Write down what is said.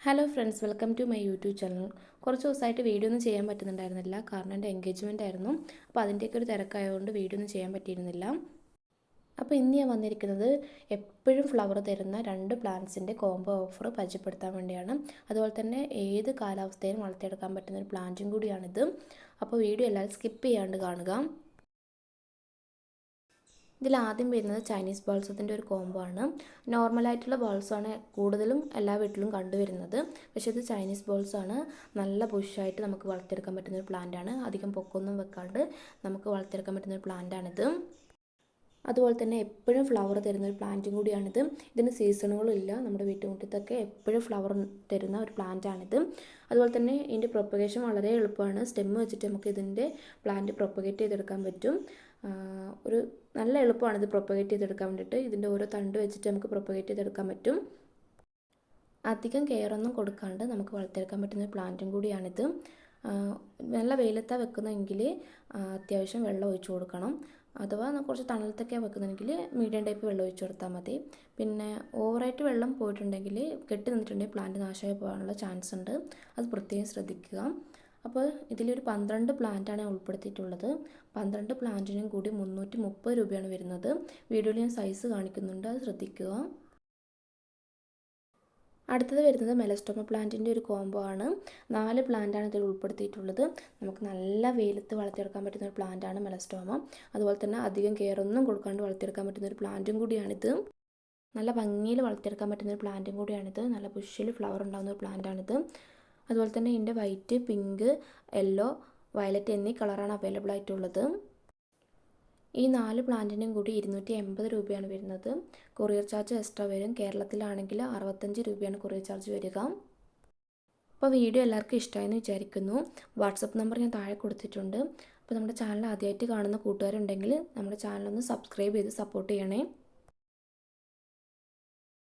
Hello friends, welcome to my YouTube channel. കുറച്ച് ദിവസമായിട്ട് video ഒന്നും ചെയ്യാൻ പറ്റുന്നുണ്ടായിരുന്നില്ല, കാരണം എൻ്റെ എൻഗേജ്മെൻ്റ് ആയിരുന്നു. അപ്പോൾ അതിൻ്റെയൊക്കെ ഒരു തിരക്കായതുകൊണ്ട് വീഡിയോ ഒന്നും ചെയ്യാൻ പറ്റിയിരുന്നില്ല. അപ്പോൾ ഇന്ന് ഞാൻ വന്നിരിക്കുന്നത് എപ്പോഴും ഫ്ലവർ തരുന്ന 2 പ്ലാന്റ്സിൻ്റെ കോംബോ ഓഫർ പരിചയപ്പെടുത്താൻ വേണ്ടിയാണ്. അതുപോലെ തന്നെ ഏത് കാലാവസ്ഥയിലും വളർത്തിയെടുക്കാൻ പറ്റുന്ന ഒരു പ്ലാന്റും കൂടിയാണിത്. അപ്പോൾ വീഡിയോ എല്ലാവരും സ്കിപ്പ് ചെയ്യാണ്ട് കാണുക. ഇതിൽ ആദ്യം വരുന്നത് ചൈനീസ് ബോൾസത്തിൻ്റെ ഒരു കോംബോ ആണ്. നോർമലായിട്ടുള്ള ബോൾസാണ് കൂടുതലും എല്ലാ വീട്ടിലും കണ്ടുവരുന്നത്. പക്ഷേ ഇത് ചൈനീസ് ബോൾസാണ്. നല്ല ബുഷായിട്ട് നമുക്ക് വളർത്തിയെടുക്കാൻ പറ്റുന്ന ഒരു പ്ലാന്റാണ്. അധികം പൊക്കൊന്നും വെക്കാണ്ട് നമുക്ക് വളർത്തിയെടുക്കാൻ പറ്റുന്ന ഒരു പ്ലാന്റാണിത്. അതുപോലെ തന്നെ എപ്പോഴും ഫ്ലവർ തരുന്ന ഒരു പ്ലാന്റും കൂടിയാണിത്. ഇതിന് സീസണുകളില്ല. നമ്മുടെ വീട്ടുമുറ്റത്തൊക്കെ എപ്പോഴും ഫ്ലവർ തരുന്ന ഒരു പ്ലാന്റാണിത്. അതുപോലെ തന്നെ ഇതിൻ്റെ പ്രൊപ്പഗേഷൻ വളരെ എളുപ്പമാണ്. സ്റ്റെമ്മ് വെച്ചിട്ട് നമുക്ക് ഇതിൻ്റെ പ്ലാന്റ് പ്രൊപ്പഗേറ്റ് ചെയ്തെടുക്കാൻ പറ്റും. ഒരു നല്ല എളുപ്പമാണ് ഇത് പ്രൊപ്പഗേറ്റ് ചെയ്തെടുക്കാൻ വേണ്ടിയിട്ട്. ഇതിൻ്റെ ഓരോ തണ്ട് വെച്ചിട്ട് നമുക്ക് പ്രൊപ്പഗേറ്റ് ചെയ്തെടുക്കാൻ പറ്റും. അധികം കെയറൊന്നും കൊടുക്കാണ്ട് നമുക്ക് വളർത്തിയെടുക്കാൻ പറ്റുന്ന ഒരു പ്ലാന്റും കൂടിയാണിത്. നല്ല വെയിലത്താണ് വെക്കുന്നതെങ്കിൽ അത്യാവശ്യം വെള്ളം ഒഴിച്ചു കൊടുക്കണം. അഥവാ കുറച്ച് തണലത്തൊക്കെ വെക്കുന്നതെങ്കിൽ മീഡിയം ടൈപ്പ് വെള്ളം ഒഴിച്ചു കൊടുത്താൽ മതി. പിന്നെ ഓവറായിട്ട് വെള്ളം പോയിട്ടുണ്ടെങ്കിൽ കെട്ടി നിന്നിട്ടുണ്ടെങ്കിൽ പ്ലാന്റ് നാശമായി പോകാനുള്ള ചാൻസ് ഉണ്ട്. അത് പ്രത്യേകം ശ്രദ്ധിക്കുക. അപ്പോൾ ഇതിലൊരു 12 പ്ലാന്റാണ് ഉൾപ്പെടുത്തിയിട്ടുള്ളത്. 12 പ്ലാന്റിനും കൂടി 330 രൂപയാണ് വരുന്നത്. വീഡിയോയിൽ ഞാൻ സൈസ് കാണിക്കുന്നുണ്ട്, അത് ശ്രദ്ധിക്കുക. അടുത്തത് വരുന്നത് മെലസ്റ്റോമ പ്ലാന്റിൻ്റെ ഒരു കോംബോ ആണ്. 4 പ്ലാന്റാണ് ഇതിൽ ഉൾപ്പെടുത്തിയിട്ടുള്ളത്. നമുക്ക് നല്ല വെയിലത്ത് വളർത്തിയെടുക്കാൻ പറ്റുന്ന ഒരു പ്ലാന്റാണ് മെലസ്റ്റോമ. അതുപോലെ തന്നെ അധികം കെയർ ഒന്നും കൊടുക്കാണ്ട് വളർത്തിയെടുക്കാൻ പറ്റുന്ന ഒരു പ്ലാന്റും കൂടിയാണിത്. നല്ല ഭംഗിയിൽ വളർത്തിയെടുക്കാൻ പറ്റുന്ന ഒരു പ്ലാന്റും കൂടിയാണിത്. നല്ല ബുഷിൽ ഫ്ലവർ ഉണ്ടാകുന്ന ഒരു പ്ലാന്റാണിത്. അതുപോലെ തന്നെ ഇതിൻ്റെ വൈറ്റ്, പിങ്ക്, യെല്ലോ, വയലറ്റ് എന്നീ കളറാണ് അവൈലബിൾ ആയിട്ടുള്ളത്. ഈ 4 പ്ലാന്റിനും കൂടി 280 രൂപയാണ് വരുന്നത്. കൊറിയർ ചാർജ് എക്സ്ട്രാ വരും. കേരളത്തിലാണെങ്കിൽ 65 രൂപയാണ് കൊറിയർ ചാർജ് വരിക. അപ്പോൾ വീഡിയോ എല്ലാവർക്കും ഇഷ്ടമായെന്ന് വിചാരിക്കുന്നു. വാട്സപ്പ് നമ്പർ ഞാൻ താഴെ കൊടുത്തിട്ടുണ്ട്. അപ്പോൾ നമ്മുടെ ചാനൽ ആദ്യമായിട്ട് കാണുന്ന കൂട്ടുകാരുണ്ടെങ്കിൽ നമ്മുടെ ചാനലൊന്ന് സബ്സ്ക്രൈബ് ചെയ്ത് സപ്പോർട്ട് ചെയ്യണേ.